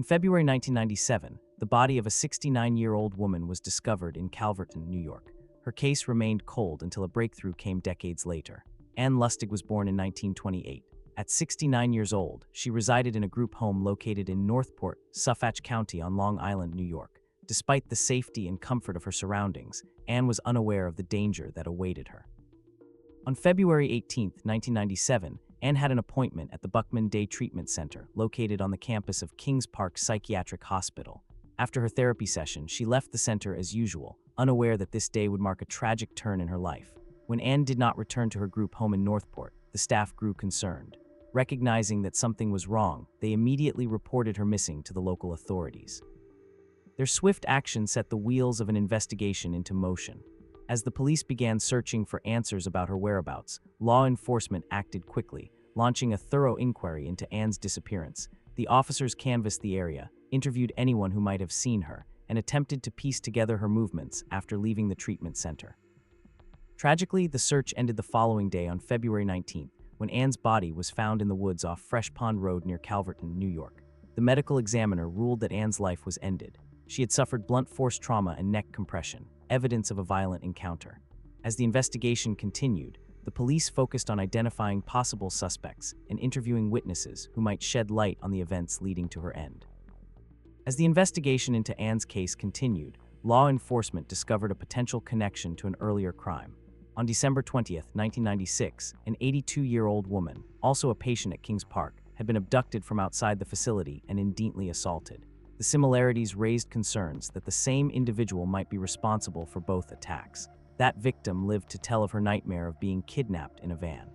In February 1997, the body of a 69-year-old woman was discovered in Calverton, New York. Her case remained cold until a breakthrough came decades later. Anne Lustig was born in 1928. At 69 years old, she resided in a group home located in Northport, Suffolk County on Long Island, New York. Despite the safety and comfort of her surroundings, Anne was unaware of the danger that awaited her. On February 18, 1997, Anne had an appointment at the Buckman Day Treatment Center, located on the campus of Kings Park Psychiatric Hospital. After her therapy session, she left the center as usual, unaware that this day would mark a tragic turn in her life. When Anne did not return to her group home in Northport, the staff grew concerned. Recognizing that something was wrong, they immediately reported her missing to the local authorities. Their swift action set the wheels of an investigation into motion. As the police began searching for answers about her whereabouts, law enforcement acted quickly, launching a thorough inquiry into Anne's disappearance. The officers canvassed the area, interviewed anyone who might have seen her, and attempted to piece together her movements after leaving the treatment center. Tragically, the search ended the following day on February 19th, when Anne's body was found in the woods off Fresh Pond Road near Calverton, New York. The medical examiner ruled that Anne's life was ended. She had suffered blunt force trauma and neck compression, evidence of a violent encounter. As the investigation continued, the police focused on identifying possible suspects and interviewing witnesses who might shed light on the events leading to her end. As the investigation into Anne's case continued, law enforcement discovered a potential connection to an earlier crime. On December 20, 1996, an 82-year-old woman, also a patient at Kings Park, had been abducted from outside the facility and indecently assaulted. The similarities raised concerns that the same individual might be responsible for both attacks. That victim lived to tell of her nightmare of being kidnapped in a van.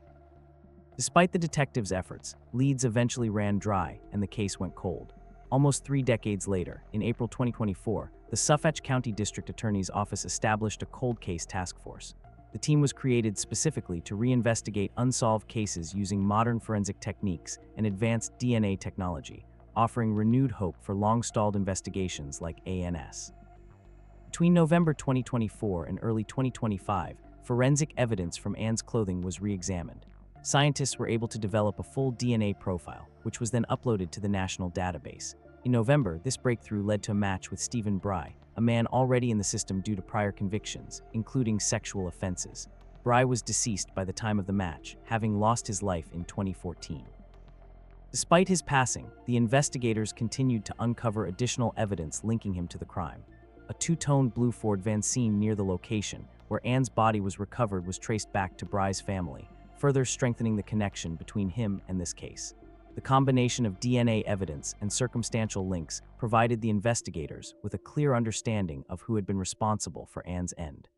Despite the detectives' efforts, leads eventually ran dry and the case went cold. Almost 3 decades later, in April 2024, the Suffolk County District Attorney's Office established a cold case task force. The team was created specifically to reinvestigate unsolved cases using modern forensic techniques and advanced DNA technology, offering renewed hope for long-stalled investigations like ANS. Between November 2024 and early 2025, forensic evidence from Anne's clothing was re-examined. Scientists were able to develop a full DNA profile, which was then uploaded to the national database. In November, this breakthrough led to a match with Stephen Bry, a man already in the system due to prior convictions, including sexual offenses. Bry was deceased by the time of the match, having lost his life in 2014. Despite his passing, the investigators continued to uncover additional evidence linking him to the crime. A two-toned blue Ford van seen near the location where Anne's body was recovered was traced back to Bry's family, further strengthening the connection between him and this case. The combination of DNA evidence and circumstantial links provided the investigators with a clear understanding of who had been responsible for Anne's end.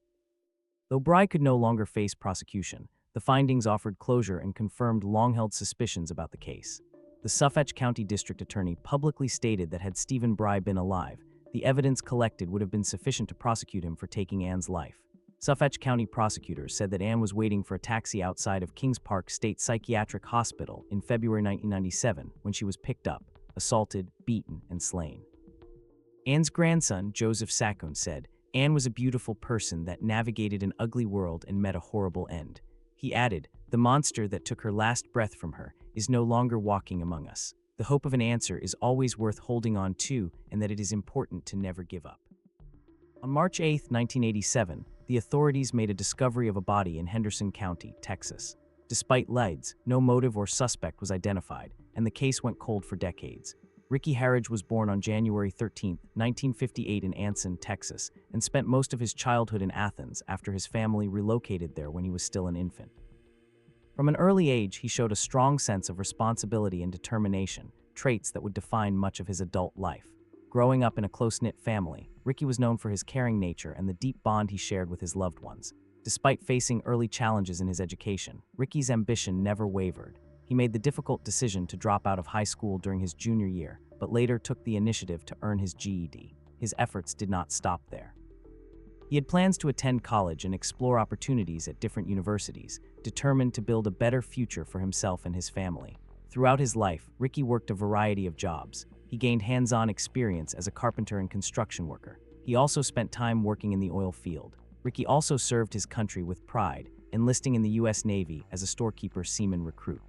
Though Bry could no longer face prosecution, the findings offered closure and confirmed long-held suspicions about the case. The Suffolk County District Attorney publicly stated that had Stephen Bry been alive, the evidence collected would have been sufficient to prosecute him for taking Anne's life. Suffolk County prosecutors said that Anne was waiting for a taxi outside of Kings Park State Psychiatric Hospital in February 1997 when she was picked up, assaulted, beaten, and slain. Anne's grandson, Joseph Saccone, said, "Anne was a beautiful person that navigated an ugly world and met a horrible end." He added, "The monster that took her last breath from her is no longer walking among us. The hope of an answer is always worth holding on to, and that it is important to never give up." On March 8, 1987, the authorities made a discovery of a body in Henderson County, Texas. Despite leads, no motive or suspect was identified, and the case went cold for decades. Ricky Harridge was born on January 13, 1958 in Anson, Texas, and spent most of his childhood in Athens after his family relocated there when he was still an infant. From an early age, he showed a strong sense of responsibility and determination, traits that would define much of his adult life. Growing up in a close-knit family, Ricky was known for his caring nature and the deep bond he shared with his loved ones. Despite facing early challenges in his education, Ricky's ambition never wavered. He made the difficult decision to drop out of high school during his junior year, but later took the initiative to earn his GED. His efforts did not stop there. He had plans to attend college and explore opportunities at different universities, determined to build a better future for himself and his family. Throughout his life, Ricky worked a variety of jobs. He gained hands-on experience as a carpenter and construction worker. He also spent time working in the oil field. Ricky also served his country with pride, enlisting in the U.S. Navy as a storekeeper seaman recruit.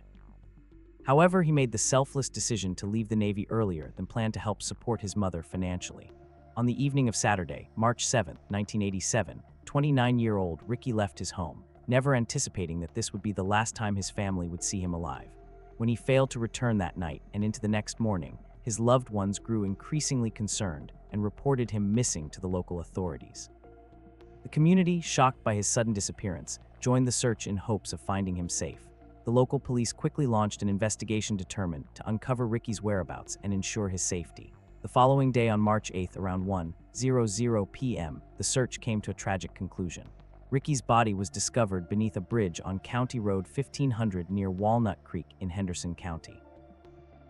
However, he made the selfless decision to leave the Navy earlier than planned to help support his mother financially. On the evening of Saturday, March 7, 1987, 29-year-old Ricky left his home, never anticipating that this would be the last time his family would see him alive. When he failed to return that night and into the next morning, his loved ones grew increasingly concerned and reported him missing to the local authorities. The community, shocked by his sudden disappearance, joined the search in hopes of finding him safe. The local police quickly launched an investigation determined to uncover Ricky's whereabouts and ensure his safety. The following day, on March 8, around 1:00 p.m., the search came to a tragic conclusion. Ricky's body was discovered beneath a bridge on County Road 1500 near Walnut Creek in Henderson County.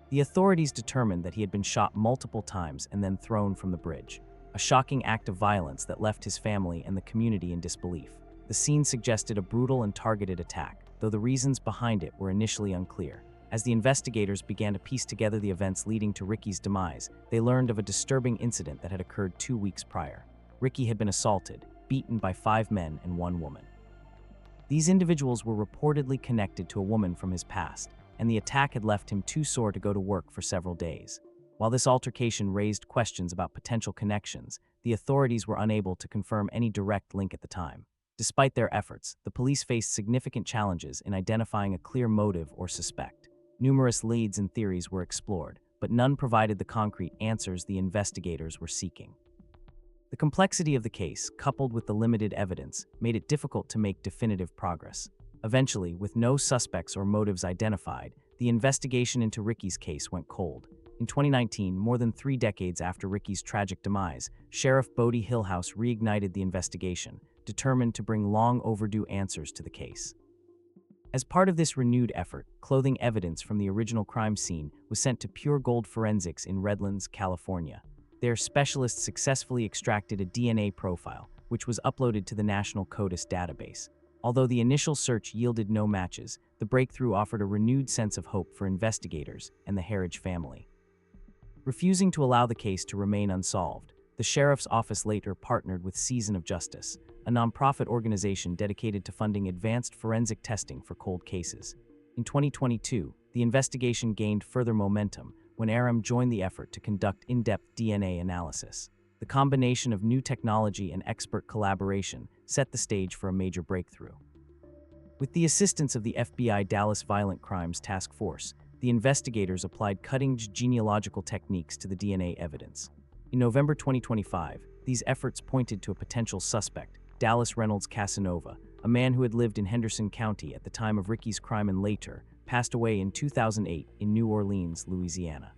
The authorities determined that he had been shot multiple times and then thrown from the bridge, a shocking act of violence that left his family and the community in disbelief. The scene suggested a brutal and targeted attack, though the reasons behind it were initially unclear. As the investigators began to piece together the events leading to Ricky's demise, they learned of a disturbing incident that had occurred 2 weeks prior. Ricky had been assaulted, beaten by 5 men and 1 woman. These individuals were reportedly connected to a woman from his past, and the attack had left him too sore to go to work for several days. While this altercation raised questions about potential connections, the authorities were unable to confirm any direct link at the time. Despite their efforts, the police faced significant challenges in identifying a clear motive or suspect. Numerous leads and theories were explored, but none provided the concrete answers the investigators were seeking. The complexity of the case, coupled with the limited evidence, made it difficult to make definitive progress. Eventually, with no suspects or motives identified, the investigation into Ricky's case went cold. In 2019, more than 3 decades after Ricky's tragic demise, Sheriff Bodie Hillhouse reignited the investigation, determined to bring long overdue answers to the case. As part of this renewed effort, clothing evidence from the original crime scene was sent to Pure Gold Forensics in Redlands, California. Their specialists successfully extracted a DNA profile, which was uploaded to the National CODIS database. Although the initial search yielded no matches, the breakthrough offered a renewed sense of hope for investigators and the Harridge family. Refusing to allow the case to remain unsolved, the sheriff's office later partnered with Season of Justice, a nonprofit organization dedicated to funding advanced forensic testing for cold cases. In 2022, the investigation gained further momentum when RM joined the effort to conduct in-depth DNA analysis. The combination of new technology and expert collaboration set the stage for a major breakthrough. With the assistance of the FBI Dallas Violent Crimes Task Force, the investigators applied cutting-edge genealogical techniques to the DNA evidence. In November 2025, these efforts pointed to a potential suspect, Dallas Reynolds Casanova, a man who had lived in Henderson County at the time of Ricky's crime and later passed away in 2008 in New Orleans, Louisiana.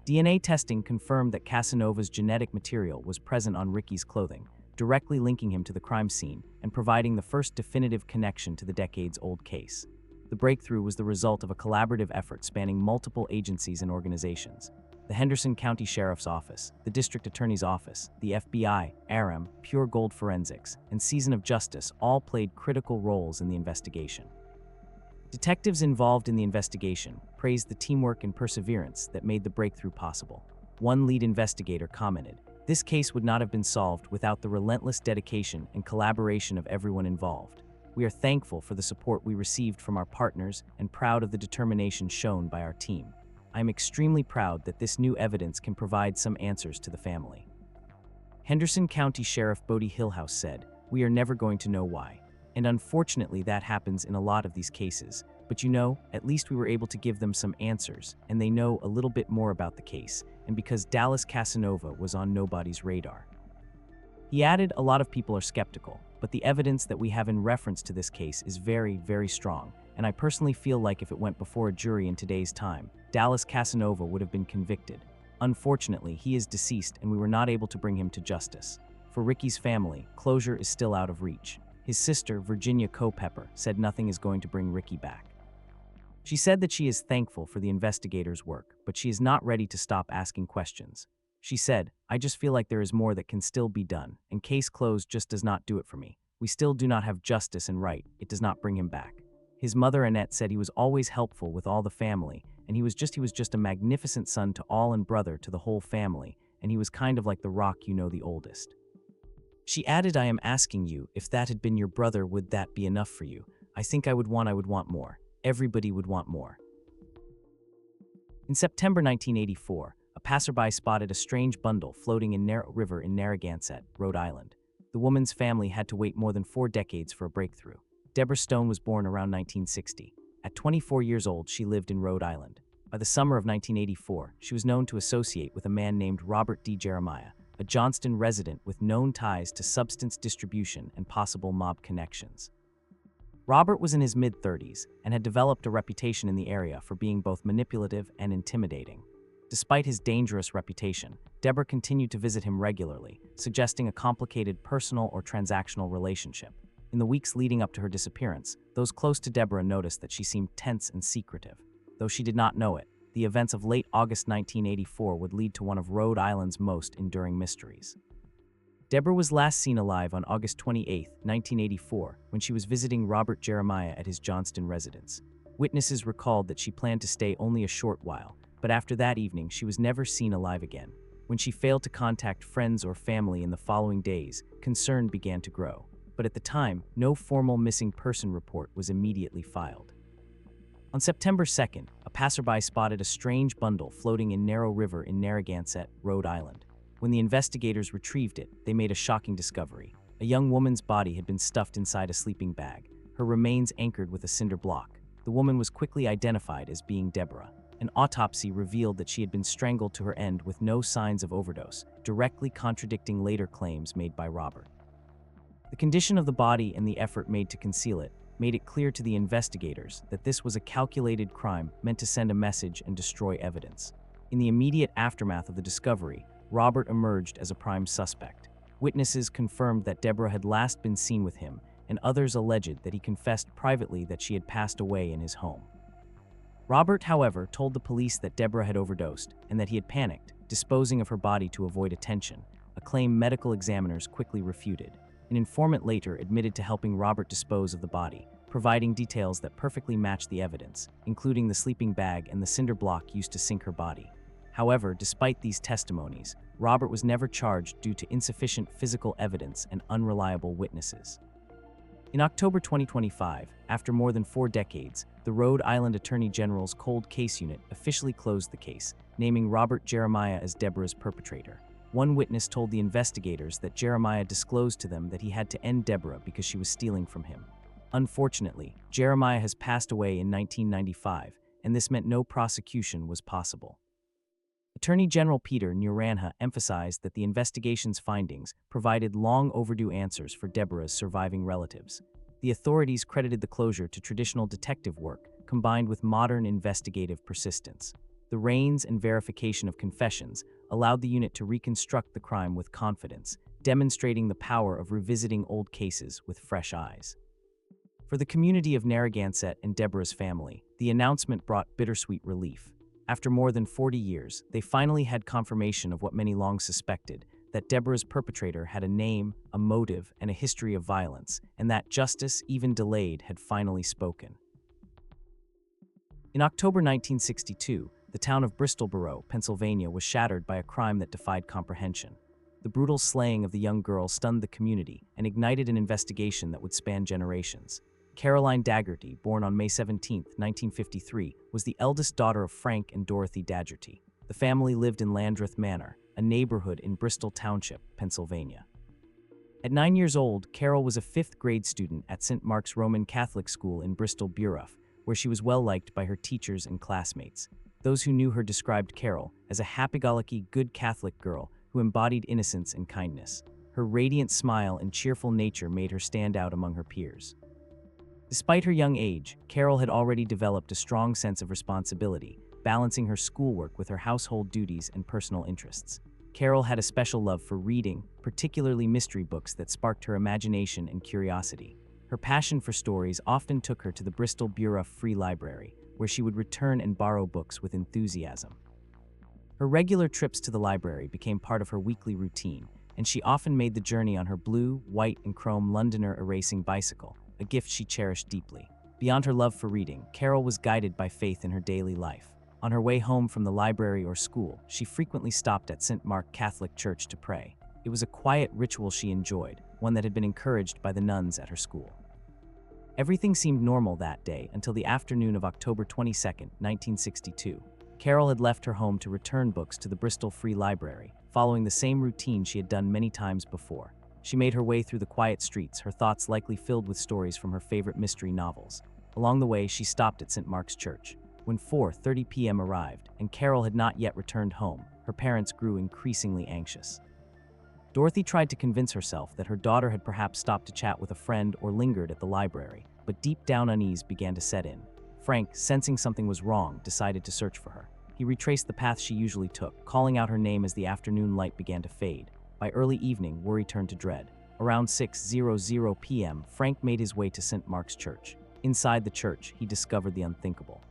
DNA testing confirmed that Casanova's genetic material was present on Ricky's clothing, directly linking him to the crime scene and providing the first definitive connection to the decades-old case. The breakthrough was the result of a collaborative effort spanning multiple agencies and organizations. The Henderson County Sheriff's Office, the District Attorney's Office, the FBI, RM, Pure Gold Forensics, and Season of Justice all played critical roles in the investigation. Detectives involved in the investigation praised the teamwork and perseverance that made the breakthrough possible. One lead investigator commented, "This case would not have been solved without the relentless dedication and collaboration of everyone involved. We are thankful for the support we received from our partners and proud of the determination shown by our team. I am extremely proud that this new evidence can provide some answers to the family." Henderson County Sheriff Bodie Hillhouse said, "We are never going to know why. And unfortunately that happens in a lot of these cases. But you know, at least we were able to give them some answers, and they know a little bit more about the case, and because Dallas Casanova was on nobody's radar." He added, "A lot of people are skeptical, but the evidence that we have in reference to this case is very, very strong, and I personally feel like if it went before a jury in today's time, Dallas Casanova would have been convicted. Unfortunately, he is deceased and we were not able to bring him to justice. For Ricky's family, closure is still out of reach." His sister, Virginia Culpepper, said nothing is going to bring Ricky back. She said that she is thankful for the investigators' work, but she is not ready to stop asking questions. She said, "I just feel like there is more that can still be done, and case closed just does not do it for me. We still do not have justice and right, it does not bring him back." His mother, Annette, said he was always helpful with all the family, and he was just a magnificent son to all and brother to the whole family, and he was kind of like the rock, you know, the oldest. She added, "I am asking you, if that had been your brother, would that be enough for you? I think I would want more. Everybody would want more." In September 1984, a passerby spotted a strange bundle floating in Narrow River in Narragansett, Rhode Island. The woman's family had to wait more than 4 decades for a breakthrough. Deborah Stone was born around 1960. At 24 years old, she lived in Rhode Island. By the summer of 1984, she was known to associate with a man named Robert D. Jeremiah, a Johnston resident with known ties to substance distribution and possible mob connections. Robert was in his mid-30s and had developed a reputation in the area for being both manipulative and intimidating. Despite his dangerous reputation, Deborah continued to visit him regularly, suggesting a complicated personal or transactional relationship. In the weeks leading up to her disappearance, those close to Deborah noticed that she seemed tense and secretive. Though she did not know it, the events of late August 1984 would lead to one of Rhode Island's most enduring mysteries. Deborah was last seen alive on August 28, 1984, when she was visiting Robert Jeremiah at his Johnston residence. Witnesses recalled that she planned to stay only a short while, but after that evening she was never seen alive again. When she failed to contact friends or family in the following days, concern began to grow. But at the time, no formal missing person report was immediately filed. On September 2nd, a passerby spotted a strange bundle floating in Narrow River in Narragansett, Rhode Island. When the investigators retrieved it, they made a shocking discovery. A young woman's body had been stuffed inside a sleeping bag, her remains anchored with a cinder block. The woman was quickly identified as being Deborah. An autopsy revealed that she had been strangled to her end with no signs of overdose, directly contradicting later claims made by Robert. The condition of the body and the effort made to conceal it made it clear to the investigators that this was a calculated crime meant to send a message and destroy evidence. In the immediate aftermath of the discovery, Robert emerged as a prime suspect. Witnesses confirmed that Deborah had last been seen with him, and others alleged that he confessed privately that she had passed away in his home. Robert, however, told the police that Deborah had overdosed and that he had panicked, disposing of her body to avoid attention, a claim medical examiners quickly refuted. An informant later admitted to helping Robert dispose of the body, providing details that perfectly matched the evidence, including the sleeping bag and the cinder block used to sink her body. However, despite these testimonies, Robert was never charged due to insufficient physical evidence and unreliable witnesses. In October 2025, after more than 4 decades, the Rhode Island Attorney General's Cold Case Unit officially closed the case, naming Robert Jeremiah as Deborah's perpetrator. One witness told the investigators that Jeremiah disclosed to them that he had to end Deborah because she was stealing from him. Unfortunately, Jeremiah has passed away in 1995, and this meant no prosecution was possible. Attorney General Peter Neuranha emphasized that the investigation's findings provided long overdue answers for Deborah's surviving relatives. The authorities credited the closure to traditional detective work combined with modern investigative persistence. The reins and verification of confessions allowed the unit to reconstruct the crime with confidence, demonstrating the power of revisiting old cases with fresh eyes. For the community of Narragansett and Deborah's family, the announcement brought bittersweet relief. After more than 40 years, they finally had confirmation of what many long suspected, that Deborah's perpetrator had a name, a motive, and a history of violence, and that justice, even delayed, had finally spoken. In October 1962, the town of Bristolboro, Pennsylvania, was shattered by a crime that defied comprehension. The brutal slaying of the young girl stunned the community and ignited an investigation that would span generations. Caroline Daugherty, born on May 17, 1953, was the eldest daughter of Frank and Dorothy Daugherty. The family lived in Landreth Manor, a neighborhood in Bristol Township, Pennsylvania. At 9 years old, Carol was a 5th-grade student at St. Mark's Roman Catholic School in Bristol, Bureau, where she was well-liked by her teachers and classmates. Those who knew her described Carol as a happy-go-lucky, good Catholic girl who embodied innocence and kindness. Her radiant smile and cheerful nature made her stand out among her peers. Despite her young age, Carol had already developed a strong sense of responsibility, balancing her schoolwork with her household duties and personal interests. Carol had a special love for reading, particularly mystery books that sparked her imagination and curiosity. Her passion for stories often took her to the Bristol Bureau Free Library, where she would return and borrow books with enthusiasm. Her regular trips to the library became part of her weekly routine, and she often made the journey on her blue, white, and chrome Londoner racing bicycle, a gift she cherished deeply. Beyond her love for reading, Carol was guided by faith in her daily life. On her way home from the library or school, she frequently stopped at St. Mark Catholic Church to pray. It was a quiet ritual she enjoyed, one that had been encouraged by the nuns at her school. Everything seemed normal that day until the afternoon of October 22, 1962. Carol had left her home to return books to the Bristol Free Library, following the same routine she had done many times before. She made her way through the quiet streets, her thoughts likely filled with stories from her favorite mystery novels. Along the way, she stopped at St. Mark's Church. When 4:30 p.m. arrived, and Carol had not yet returned home, her parents grew increasingly anxious. Dorothy tried to convince herself that her daughter had perhaps stopped to chat with a friend or lingered at the library, but deep down unease began to set in. Frank, sensing something was wrong, decided to search for her. He retraced the path she usually took, calling out her name as the afternoon light began to fade. By early evening, worry turned to dread. Around 6:00 p.m., Frank made his way to St. Mark's Church. Inside the church, he discovered the unthinkable.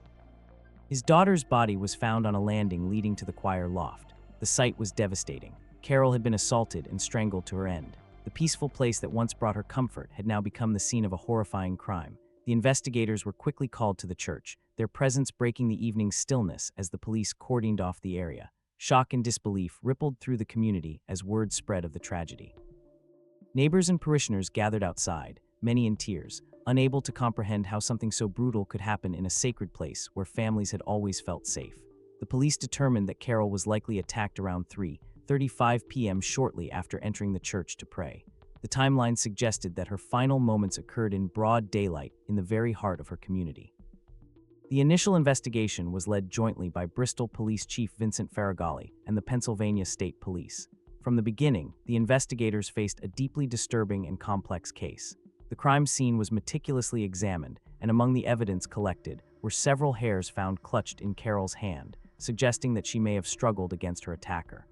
His daughter's body was found on a landing leading to the choir loft. The sight was devastating. Carol had been assaulted and strangled to her end. The peaceful place that once brought her comfort had now become the scene of a horrifying crime. The investigators were quickly called to the church, their presence breaking the evening's stillness as the police cordoned off the area. Shock and disbelief rippled through the community as word spread of the tragedy. Neighbors and parishioners gathered outside, many in tears, unable to comprehend how something so brutal could happen in a sacred place where families had always felt safe. The police determined that Carol was likely attacked around 3:35 p.m. shortly after entering the church to pray. The timeline suggested that her final moments occurred in broad daylight in the very heart of her community. The initial investigation was led jointly by Bristol Police Chief Vincent Faragalli and the Pennsylvania State Police. From the beginning, the investigators faced a deeply disturbing and complex case. The crime scene was meticulously examined, and among the evidence collected were several hairs found clutched in Carol's hand, suggesting that she may have struggled against her attacker.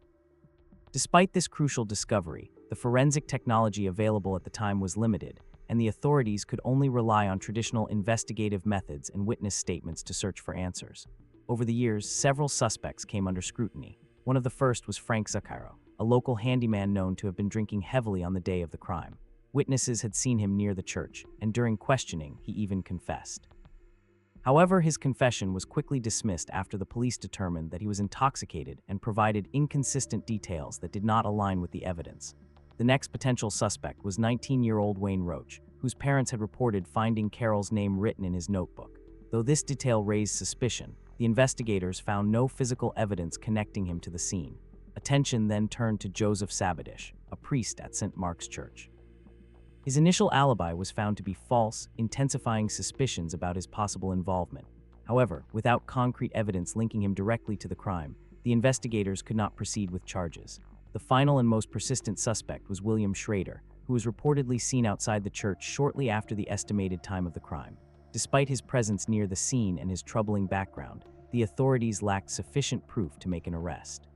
Despite this crucial discovery, the forensic technology available at the time was limited, and the authorities could only rely on traditional investigative methods and witness statements to search for answers. Over the years, several suspects came under scrutiny. One of the first was Frank Zucchero, a local handyman known to have been drinking heavily on the day of the crime. Witnesses had seen him near the church, and during questioning, he even confessed. However, his confession was quickly dismissed after the police determined that he was intoxicated and provided inconsistent details that did not align with the evidence. The next potential suspect was 19-year-old Wayne Roach, whose parents had reported finding Carol's name written in his notebook. Though this detail raised suspicion, the investigators found no physical evidence connecting him to the scene. Attention then turned to Joseph Sabadish, a priest at St. Mark's Church. His initial alibi was found to be false, intensifying suspicions about his possible involvement. However, without concrete evidence linking him directly to the crime, the investigators could not proceed with charges. The final and most persistent suspect was William Schrader, who was reportedly seen outside the church shortly after the estimated time of the crime. Despite his presence near the scene and his troubling background, the authorities lacked sufficient proof to make an arrest.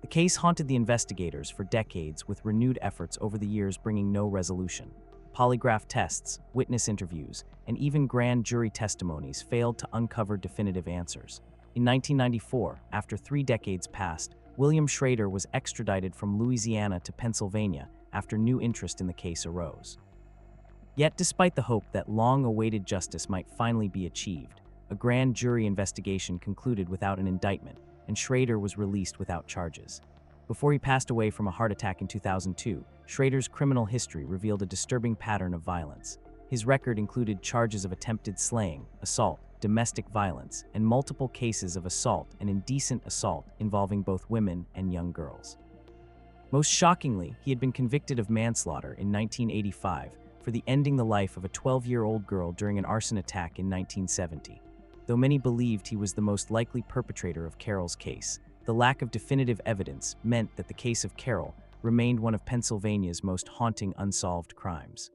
The case haunted the investigators for decades, with renewed efforts over the years bringing no resolution. Polygraph tests, witness interviews, and even grand jury testimonies failed to uncover definitive answers. In 1994, after 3 decades passed, William Schrader was extradited from Louisiana to Pennsylvania after new interest in the case arose. Yet, despite the hope that long-awaited justice might finally be achieved, a grand jury investigation concluded without an indictment, and Schrader was released without charges. Before he passed away from a heart attack in 2002, Schrader's criminal history revealed a disturbing pattern of violence. His record included charges of attempted slaying, assault, domestic violence, and multiple cases of assault and indecent assault involving both women and young girls. Most shockingly, he had been convicted of manslaughter in 1985 for ending the life of a 12-year-old girl during an arson attack in 1970. Though many believed he was the most likely perpetrator of Carol's case, the lack of definitive evidence meant that the case of Carol remained one of Pennsylvania's most haunting unsolved crimes.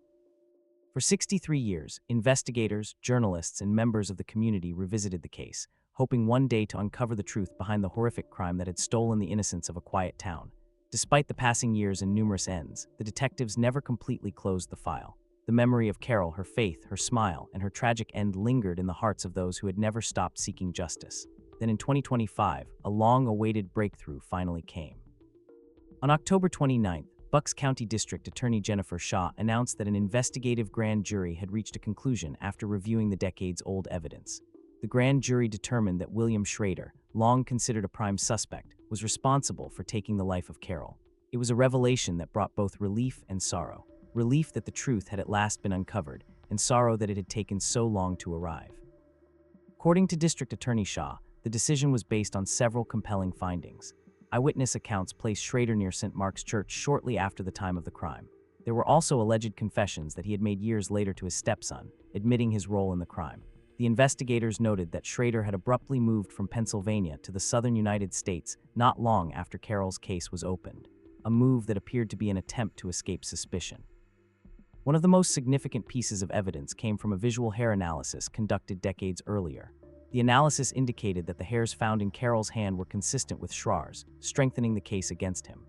For 63 years, investigators, journalists, and members of the community revisited the case, hoping one day to uncover the truth behind the horrific crime that had stolen the innocence of a quiet town. Despite the passing years and numerous ends, the detectives never completely closed the file. The memory of Carol, her faith, her smile, and her tragic end lingered in the hearts of those who had never stopped seeking justice. Then in 2025, a long-awaited breakthrough finally came. On October 29th, Bucks County District Attorney Jennifer Shaw announced that an investigative grand jury had reached a conclusion after reviewing the decades-old evidence. The grand jury determined that William Schrader, long considered a prime suspect, was responsible for taking the life of Carol. It was a revelation that brought both relief and sorrow. Relief that the truth had at last been uncovered, and sorrow that it had taken so long to arrive. According to District Attorney Shaw, The decision was based on several compelling findings. Eyewitness accounts placed Schrader near St. Mark's Church shortly after the time of the crime. There were also alleged confessions that he had made years later to his stepson, admitting his role in the crime. The investigators noted that Schrader had abruptly moved from Pennsylvania to the southern United States not long after Carol's case was opened, a move that appeared to be an attempt to escape suspicion. One of the most significant pieces of evidence came from a visual hair analysis conducted decades earlier. The analysis indicated that the hairs found in Carol's hand were consistent with Schrader's, strengthening the case against him.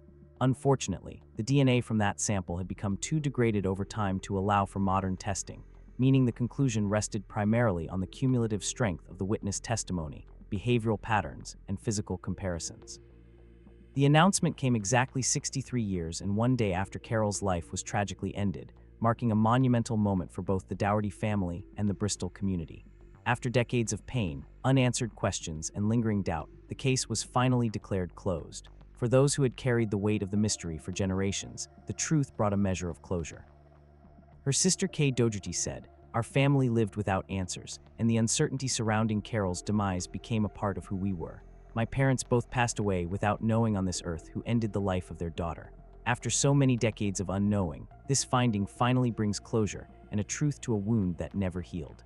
Unfortunately, the DNA from that sample had become too degraded over time to allow for modern testing, meaning the conclusion rested primarily on the cumulative strength of the witness testimony, behavioral patterns, and physical comparisons. The announcement came exactly 63 years and 1 day after Carol's life was tragically ended, marking a monumental moment for both the Dougherty family and the Bristol community. After decades of pain, unanswered questions, and lingering doubt, the case was finally declared closed. For those who had carried the weight of the mystery for generations, the truth brought a measure of closure. Her sister Kay Dougherty said, "Our family lived without answers, and the uncertainty surrounding Carol's demise became a part of who we were. My parents both passed away without knowing on this earth who ended the life of their daughter. After so many decades of unknowing, this finding finally brings closure and a truth to a wound that never healed."